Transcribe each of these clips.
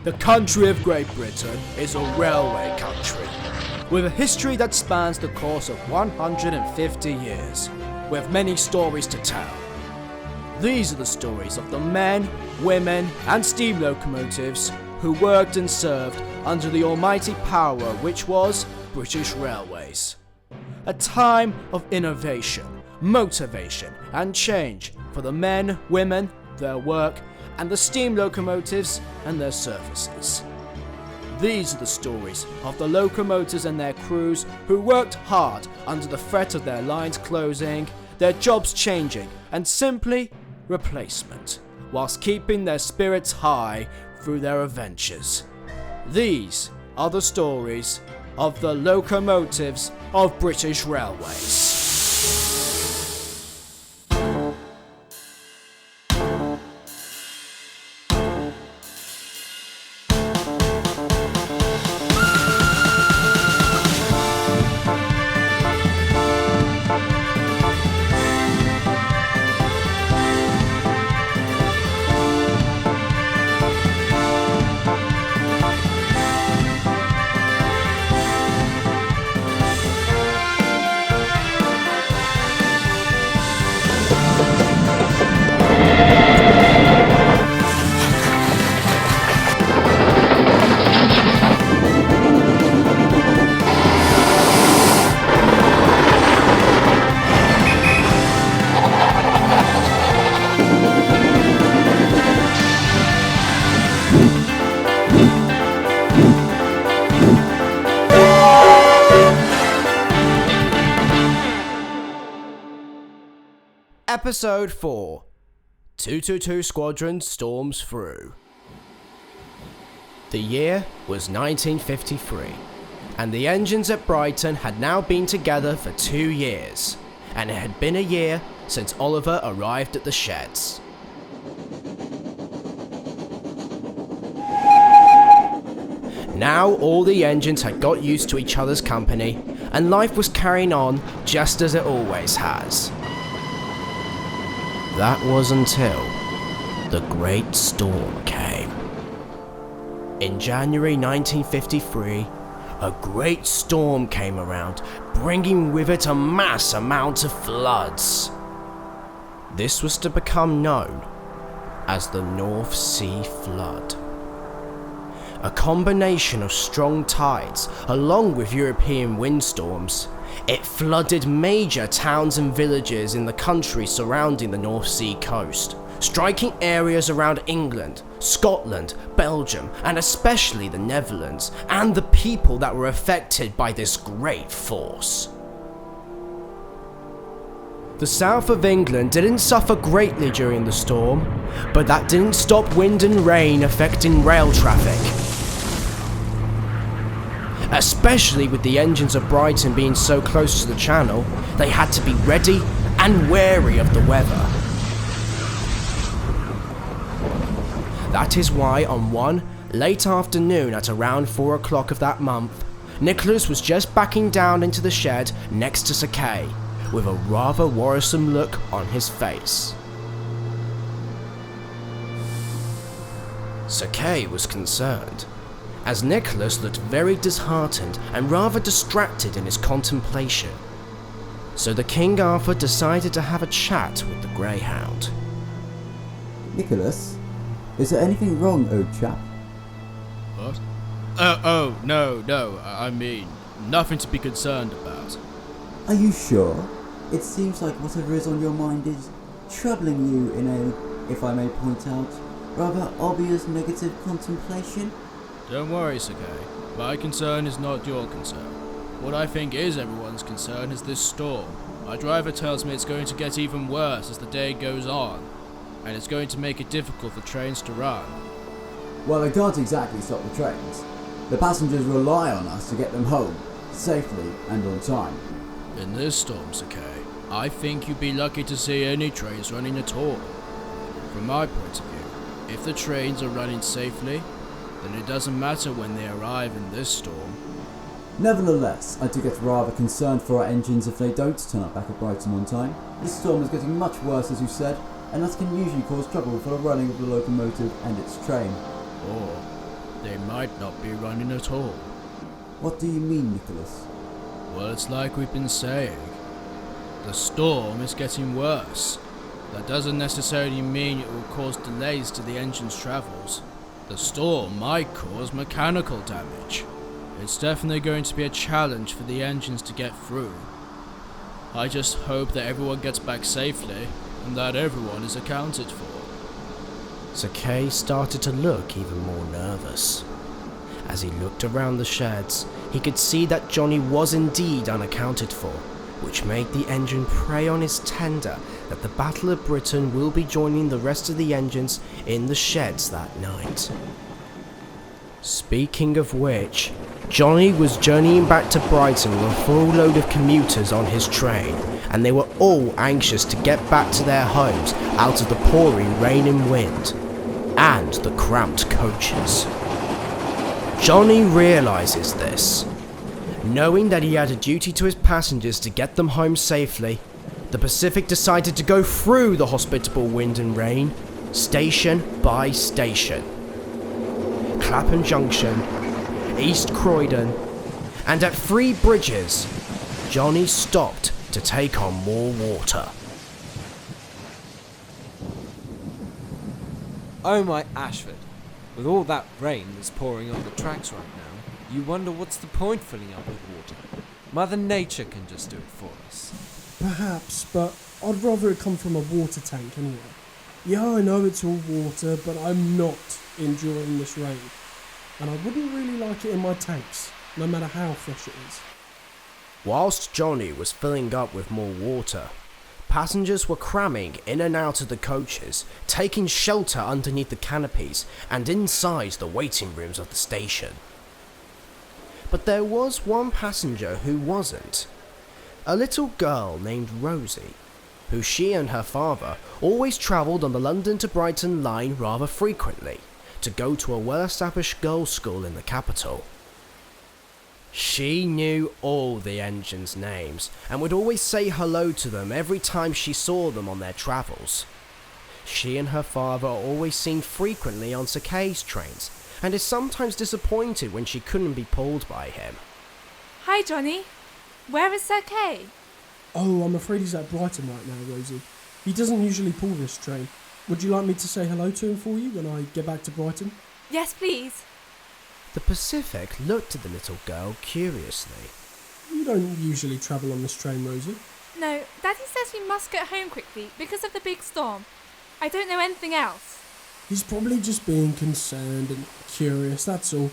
The country of Great Britain is a railway country, with a history that spans the course of 150 years, with many stories to tell. These are the stories of the men, women and steam locomotives who worked and served under the almighty power which was British Railways. A time of innovation, motivation and change for the men, women, their work, and the steam locomotives and their services. These are the stories of the locomotives and their crews who worked hard under the threat of their lines closing, their jobs changing, and simply replacement, whilst keeping their spirits high through their adventures. These are the stories of the locomotives of British Railways. Episode 4 222 Squadron Storms Through. The year was 1953, and the engines at Brighton had now been together for 2 years, and it had been a year since Oliver arrived at the sheds. Now all the engines had got used to each other's company, and life was carrying on just as it always has. That was until the Great Storm came. In January 1953, a great storm came around, bringing with it a mass amount of floods. This was to become known as the North Sea Flood. A combination of strong tides, along with European windstorms, it flooded major towns and villages in the country surrounding the North Sea coast, striking areas around England, Scotland, Belgium, and especially the Netherlands, and the people that were affected by this great force. The south of England didn't suffer greatly during the storm, but that didn't stop wind and rain affecting rail traffic. Especially with the engines of Brighton being so close to the channel, they had to be ready and wary of the weather. That is why on one late afternoon at around 4 o'clock of that month, Nicholas was just backing down into the shed next to Sir Kay, with a rather worrisome look on his face. Sir Kay was concerned, as Nicholas looked very disheartened and rather distracted in his contemplation. So the King Arthur decided to have a chat with the Greyhound. Nicholas, is there anything wrong, old chap? What? No, I mean, nothing to be concerned about. Are you sure? It seems like whatever is on your mind is troubling you in a, if I may point out, rather obvious negative contemplation. Don't worry, Sir Kay. My concern is not your concern. What I think is everyone's concern is this storm. My driver tells me it's going to get even worse as the day goes on, and it's going to make it difficult for trains to run. Well, they can't exactly stop the trains. The passengers rely on us to get them home, safely and on time. In this storm, Sir Kay, I think you'd be lucky to see any trains running at all. From my point of view, if the trains are running safely, then it doesn't matter when they arrive in this storm. Nevertheless, I do get rather concerned for our engines if they don't turn up back at Brighton on time. This storm is getting much worse, as you said, and that can usually cause trouble for the running of the locomotive and its train. Or they might not be running at all. What do you mean, Nicholas? Well, it's like we've been saying. The storm is getting worse. That doesn't necessarily mean it will cause delays to the engine's travels. The storm might cause mechanical damage. It's definitely going to be a challenge for the engines to get through. I just hope that everyone gets back safely and that everyone is accounted for. Kay started to look even more nervous. As he looked around the sheds, he could see that Johnnie was indeed unaccounted for, which made the engine prey on his tender that the Battle of Britain will be joining the rest of the engines in the sheds that night. Speaking of which, Johnnie was journeying back to Brighton with a full load of commuters on his train, and they were all anxious to get back to their homes out of the pouring rain and wind, and the cramped coaches. Johnnie realises this. Knowing that he had a duty to his passengers to get them home safely, the Pacific decided to go through the hospitable wind and rain, station by station. Clapham Junction, East Croydon, and at 3 bridges, Johnnie stopped to take on more water. Oh my Ashford, with all that rain that's pouring on the tracks right now, you wonder what's the point filling up with water. Mother Nature can just do it for us. Perhaps, but I'd rather it come from a water tank anyway. Yeah, I know it's all water, but I'm not enjoying this rain. And I wouldn't really like it in my tanks, no matter how fresh it is. Whilst Johnnie was filling up with more water, passengers were cramming in and out of the coaches, taking shelter underneath the canopies and inside the waiting rooms of the station. But there was one passenger who wasn't. A little girl named Rosie, who she and her father always travelled on the London to Brighton line rather frequently to go to a well-established girls' school in the capital. She knew all the engines' names and would always say hello to them every time she saw them on their travels. She and her father are always seen frequently on Sir Kay's trains and is sometimes disappointed when she couldn't be pulled by him. Hi, Johnnie. Where is Sir Kay? Oh, I'm afraid he's at Brighton right now, Rosie. He doesn't usually pull this train. Would you like me to say hello to him for you when I get back to Brighton? Yes, please. The Pacific looked at the little girl curiously. You don't usually travel on this train, Rosie. No, Daddy says we must get home quickly because of the big storm. I don't know anything else. He's probably just being concerned and curious, that's all.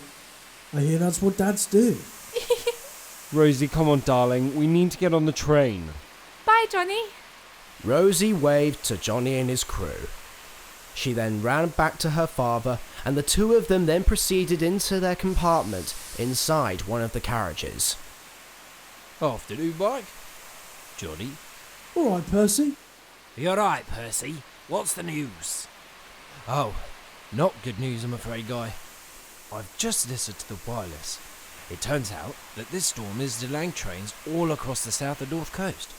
I hear that's what dads do. Rosie, come on, darling. We need to get on the train. Bye, Johnnie. Rosie waved to Johnnie and his crew. She then ran back to her father, and the two of them then proceeded into their compartment inside one of the carriages. Afternoon, Mike. Johnnie. All right, Percy. You alright, Percy? What's the news? Oh, not good news, I'm afraid, Guy. I've just listened to the wireless. It turns out that this storm is delaying trains all across the south and north coast.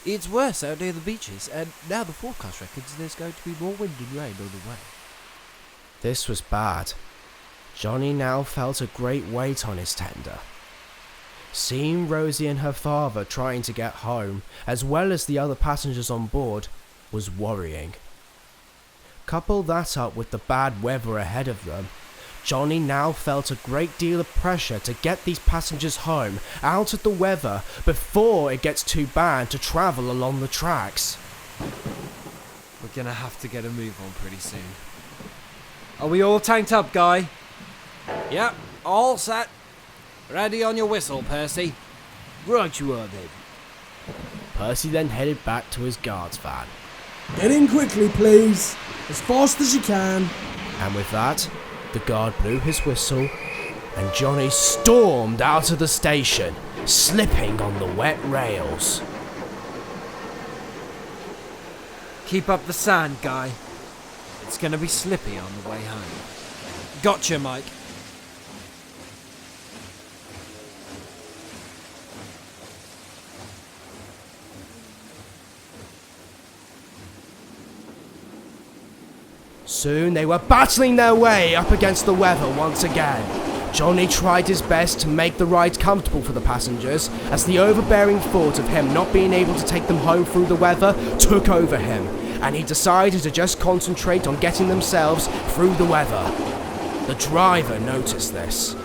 It's worse out near the beaches, and now the forecast reckons there's going to be more wind and rain on the way. This was bad. Johnnie now felt a great weight on his tender. Seeing Rosie and her father trying to get home, as well as the other passengers on board, was worrying. Couple that up with the bad weather ahead of them, Johnnie now felt a great deal of pressure to get these passengers home out of the weather before it gets too bad to travel along the tracks. We're gonna have to get a move on pretty soon. Are we all tanked up, Guy? Yep, all set. Ready on your whistle, Percy. Right you are then. Percy then headed back to his guard's van. Get in quickly, please. As fast as you can. And with that, the guard blew his whistle, and Johnnie stormed out of the station, slipping on the wet rails. Keep up the sand, Guy. It's gonna be slippy on the way home. Gotcha, Mike. Soon they were battling their way up against the weather once again. Johnny tried his best to make the ride comfortable for the passengers, as the overbearing thought of him not being able to take them home through the weather took over him, and he decided to just concentrate on getting themselves through the weather. The driver noticed this.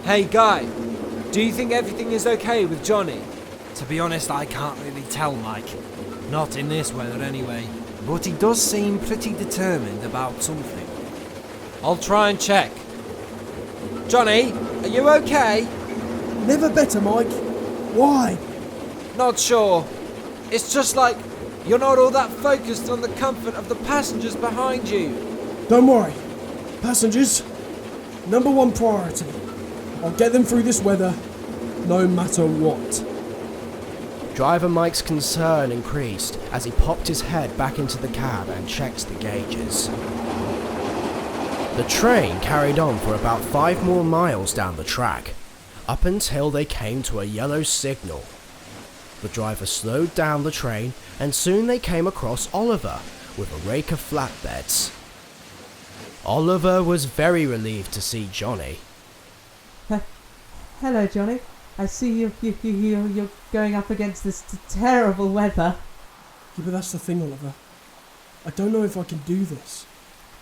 Hey guy, do you think everything is okay with Johnny? To be honest, I can't really tell, Mike. Not in this weather anyway. But he does seem pretty determined about something. I'll try and check. Johnny, are you okay? Never better, Mike. Why? Not sure. It's just like you're not all that focused on the comfort of the passengers behind you. Don't worry. Passengers, number one priority. I'll get them through this weather, no matter what. Driver Mike's concern increased as he popped his head back into the cab and checked the gauges. The train carried on for about 5 more miles down the track, up until they came to a yellow signal. The driver slowed down the train, and soon they came across Oliver with a rake of flatbeds. Oliver was very relieved to see Johnny. Hello, Johnny. I see you're going up against this terrible weather. Yeah, but that's the thing, Oliver. I don't know if I can do this.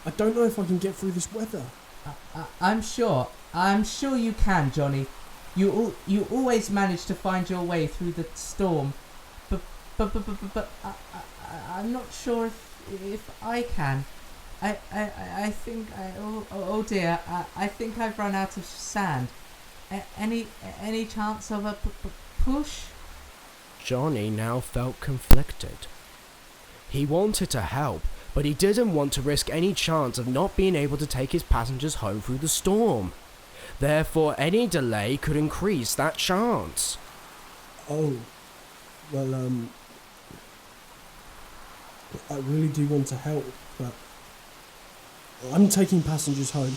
I don't know if I can get through this weather. I'm sure you can, Johnny. You always manage to find your way through the storm. But I'm not sure if I can. I think oh dear. I think I've run out of sand. Any chance of a push? Johnny now felt conflicted. He wanted to help, but he didn't want to risk any chance of not being able to take his passengers home through the storm. Therefore, any delay could increase that chance. Oh, well, I really do want to help, but I'm taking passengers home.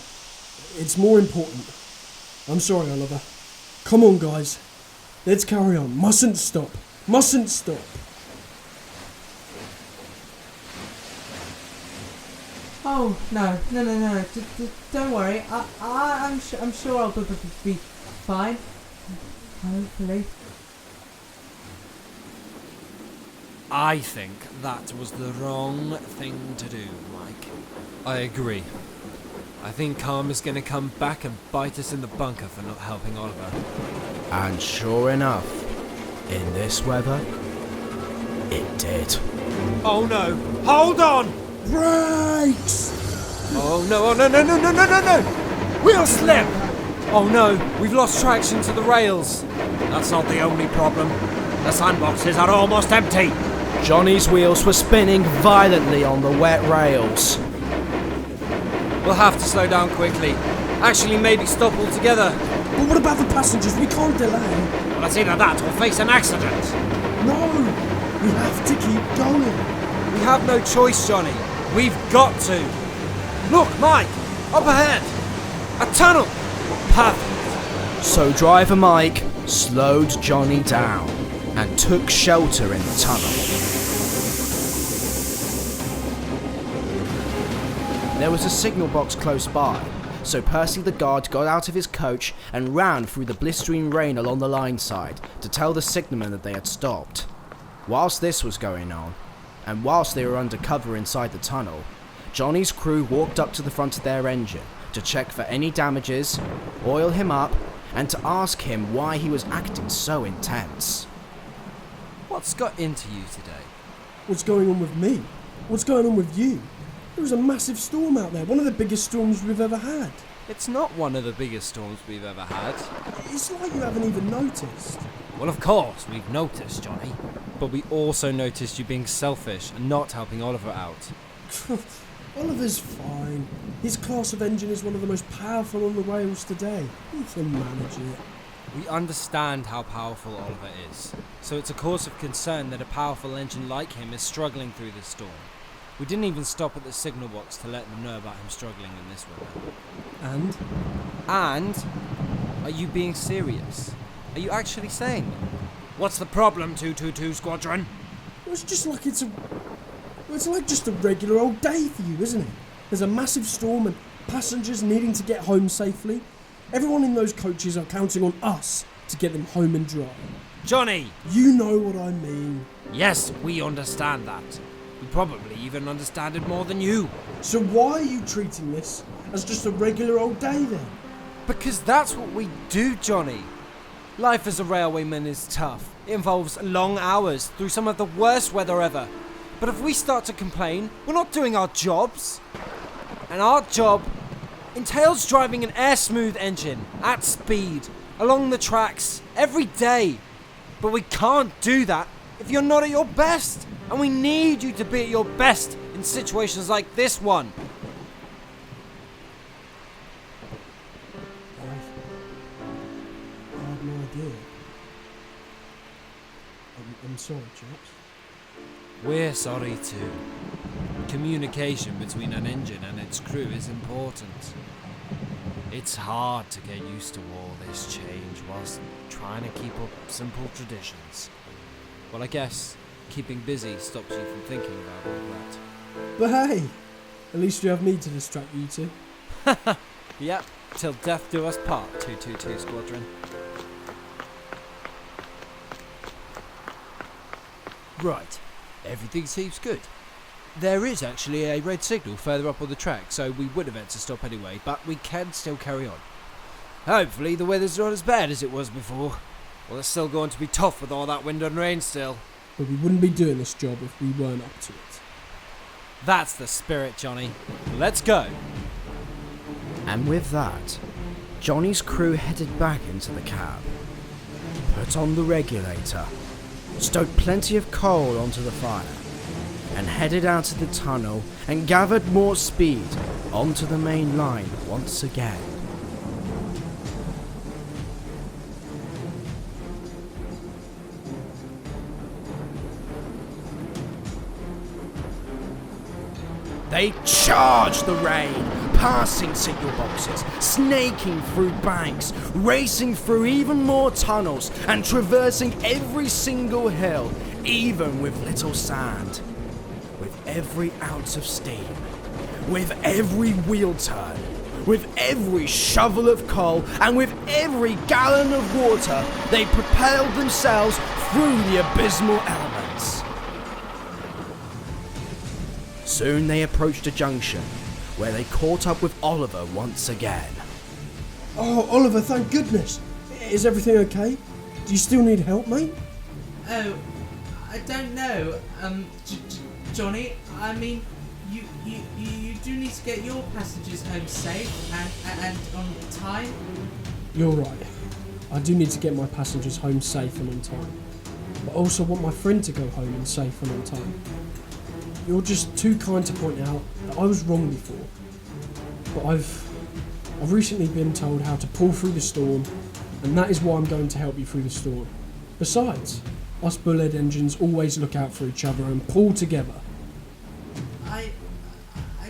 It's more important. I'm sorry, Oliver. Come on, guys. Let's carry on. Mustn't stop. Mustn't stop. Oh no! Don't worry. I'm sure I'll be fine. Hopefully. I think that was the wrong thing to do, Mike. I agree. I think Karma's gonna come back and bite us in the bunker for not helping Oliver. And sure enough, in this weather, it did. Oh no! Hold on! Brakes! Oh no! No! Wheel slip! Oh no! We've lost traction to the rails. That's not the only problem. The sandboxes are almost empty. Johnny's wheels were spinning violently on the wet rails. We'll have to slow down quickly. Actually, maybe stop altogether. But what about the passengers? We can't delay. Well, it's either that or face an accident. No! We have to keep going. We have no choice, Johnny. We've got to. Look, Mike! Up ahead! A tunnel! Perfect. So driver Mike slowed Johnny down and took shelter in the tunnel. There was a signal box close by, so Percy the guard got out of his coach and ran through the blistering rain along the line side to tell the signalman that they had stopped. Whilst this was going on, and whilst they were under cover inside the tunnel, Johnny's crew walked up to the front of their engine to check for any damages, oil him up, and to ask him why he was acting so intense. What's got into you today? What's going on with me? What's going on with you? There was a massive storm out there, one of the biggest storms we've ever had. It's not one of the biggest storms we've ever had. It's like you haven't even noticed. Well, of course, we've noticed, Johnny. But we also noticed you being selfish and not helping Oliver out. Oliver's fine. His class of engine is one of the most powerful on the rails today. He can manage it. We understand how powerful Oliver is, so it's a cause of concern that a powerful engine like him is struggling through this storm. We didn't even stop at the signal box to let them know about him struggling in this weather. And? Are you being serious? Are you actually saying that? What's the problem, 222 Squadron? It's just like it's like just a regular old day for you, isn't it? There's a massive storm and passengers needing to get home safely. Everyone in those coaches are counting on us to get them home and dry. Johnny! You know what I mean. Yes, we understand that. We probably even understand it more than you. So why are you treating this as just a regular old day then? Because that's what we do, Johnny. Life as a railwayman is tough. It involves long hours through some of the worst weather ever. But if we start to complain, we're not doing our jobs. And our job entails driving an air-smooth engine at speed along the tracks every day. But we can't do that if you're not at your best. And we need you to be at your best in situations like this one. I had no idea. I'm sorry, chaps. We're sorry too. Communication between an engine and its crew is important. It's hard to get used to all this change whilst trying to keep up simple traditions. Well, I guess keeping busy stops you from thinking about all that. But hey, at least you have me to distract you two. Yep, till death do us part, 222 Squadron. Right, everything seems good. There is actually a red signal further up on the track, so we would have had to stop anyway, but we can still carry on. Hopefully the weather's not as bad as it was before. Well, it's still going to be tough with all that wind and rain still. But we wouldn't be doing this job if we weren't up to it. That's the spirit, Johnny. Let's go. And with that, Johnny's crew headed back into the cab, put on the regulator, stowed plenty of coal onto the fire, and headed out of the tunnel and gathered more speed onto the main line once again. They charged the rain, passing signal boxes, snaking through banks, racing through even more tunnels, and traversing every single hill, even with little sand. With every ounce of steam, with every wheel turn, with every shovel of coal, and with every gallon of water, they propelled themselves through the abysmal elements. Soon they approached a junction, where they caught up with Oliver once again. Oh, Oliver, thank goodness. Is everything okay? Do you still need help, mate? Oh, I don't know. Johnny, I mean, you do need to get your passengers home safe and on time. You're right. I do need to get my passengers home safe and on time. But I also want my friend to go home and safe and on time. You're just too kind to point out that I was wrong before. But I've recently been told how to pull through the storm, and that is why I'm going to help you through the storm. Besides, us bullet engines always look out for each other and pull together. I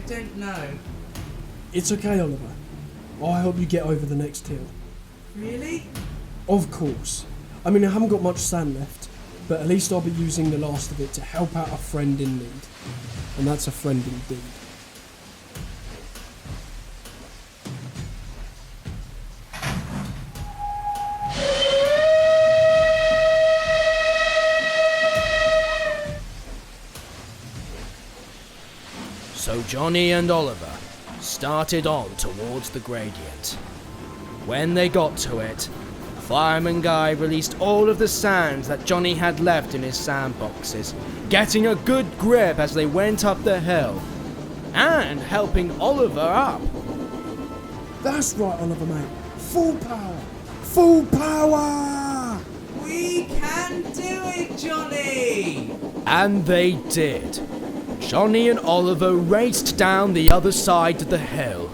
don't know. It's okay, Oliver. I'll help you get over the next hill. Really? Of course. I mean, I haven't got much sand left, but at least I'll be using the last of it to help out a friend in need. And that's a friend indeed. So Johnny and Oliver started on towards the gradient. When they got to it, Fireman Guy released all of the sand that Johnny had left in his sandboxes, getting a good grip as they went up the hill, and helping Oliver up. That's right, Oliver, mate. Full power! Full power! We can do it, Johnny! And they did. Johnny and Oliver raced down the other side of the hill,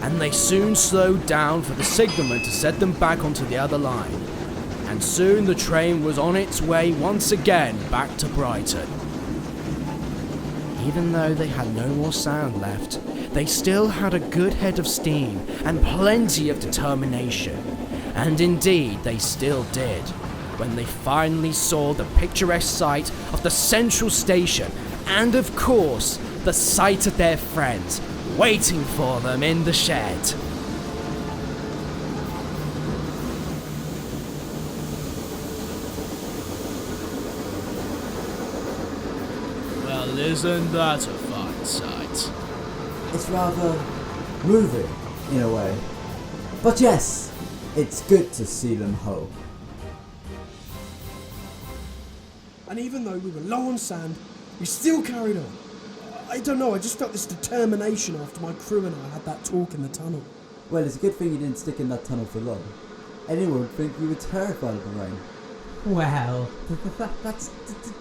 and they soon slowed down for the signalman to set them back onto the other line. And soon the train was on its way once again back to Brighton. Even though they had no more sand left, they still had a good head of steam and plenty of determination. And indeed they still did, when they finally saw the picturesque sight of the central station, and of course, the sight of their friends, waiting for them in the shed. Well, isn't that a fine sight? It's rather moving, in a way. But yes, it's good to see them home. And even though we were low on sand, we still carried on. I don't know, I just felt this determination after my crew and I had that talk in the tunnel. Well, it's a good thing you didn't stick in that tunnel for long. Anyone would think you were terrified of the rain. Well, that's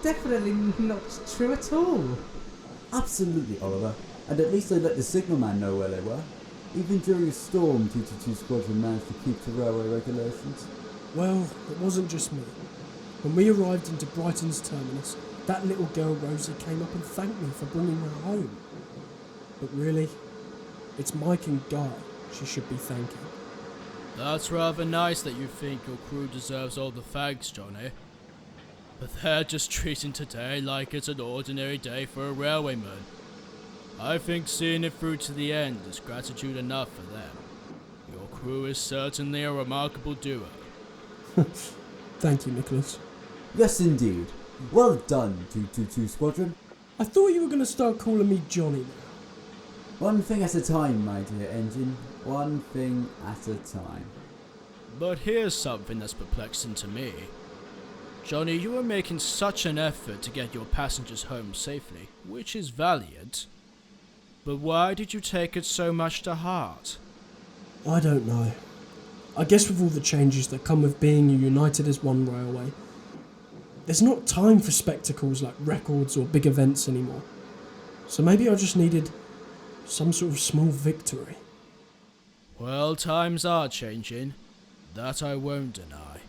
definitely not true at all. Absolutely, Oliver. And at least they let the signalman know where they were. Even during a storm, 222 Squadron managed to keep to railway regulations. Well, it wasn't just me. When we arrived into Brighton's terminus, that little girl Rosie came up and thanked me for bringing her home. But really, it's Mike and Guy she should be thanking. That's rather nice that you think your crew deserves all the thanks, Johnny. But they're just treating today like it's an ordinary day for a railwayman. I think seeing it through to the end is gratitude enough for them. Your crew is certainly a remarkable duo. Thank you, Nicholas. Yes, indeed. Well done, 222 Squadron. I thought you were going to start calling me Johnny now. One thing at a time, my dear engine. One thing at a time. But here's something that's perplexing to me. Johnny, you were making such an effort to get your passengers home safely, which is valiant. But why did you take it so much to heart? I don't know. I guess with all the changes that come with being united as one railway, there's not time for spectacles like records or big events anymore. So maybe I just needed some sort of small victory. Well, times are changing. That I won't deny.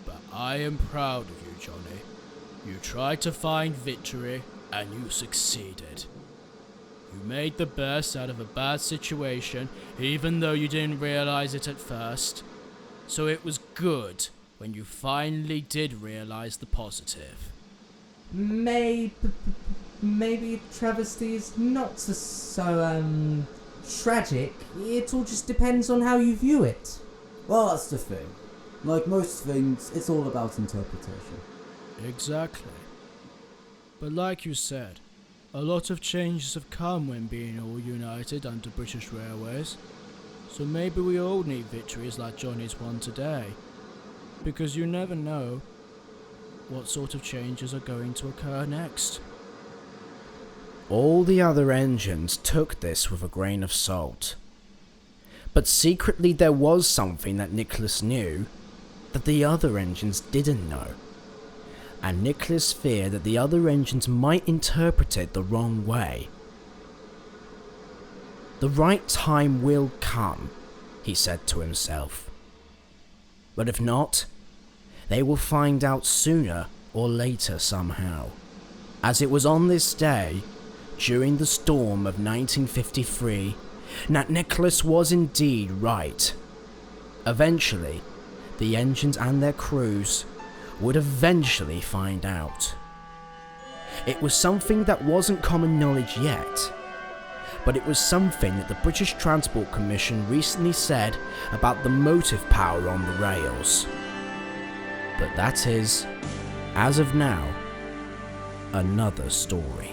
But I am proud of you, Johnny. You tried to find victory, and you succeeded. You made the best out of a bad situation, even though you didn't realize it at first. So it was good when you finally did realize the positive. Maybe travesty is not so tragic. It all just depends on how you view it. Well, that's the thing. Like most things, it's all about interpretation. Exactly. But like you said, a lot of changes have come when being all united under British Railways. So maybe we all need victories like Johnny's one today. Because you never know what sort of changes are going to occur next. All the other engines took this with a grain of salt. But secretly there was something that Nicholas knew that the other engines didn't know. And Nicholas feared that the other engines might interpret it the wrong way. The right time will come, he said to himself. But if not, they will find out sooner or later somehow. As it was on this day, during the storm of 1953, that Nicholas was indeed right. Eventually, the engines and their crews would eventually find out. It was something that wasn't common knowledge yet, but it was something that the British Transport Commission recently said about the motive power on the rails. But that is, as of now, another story.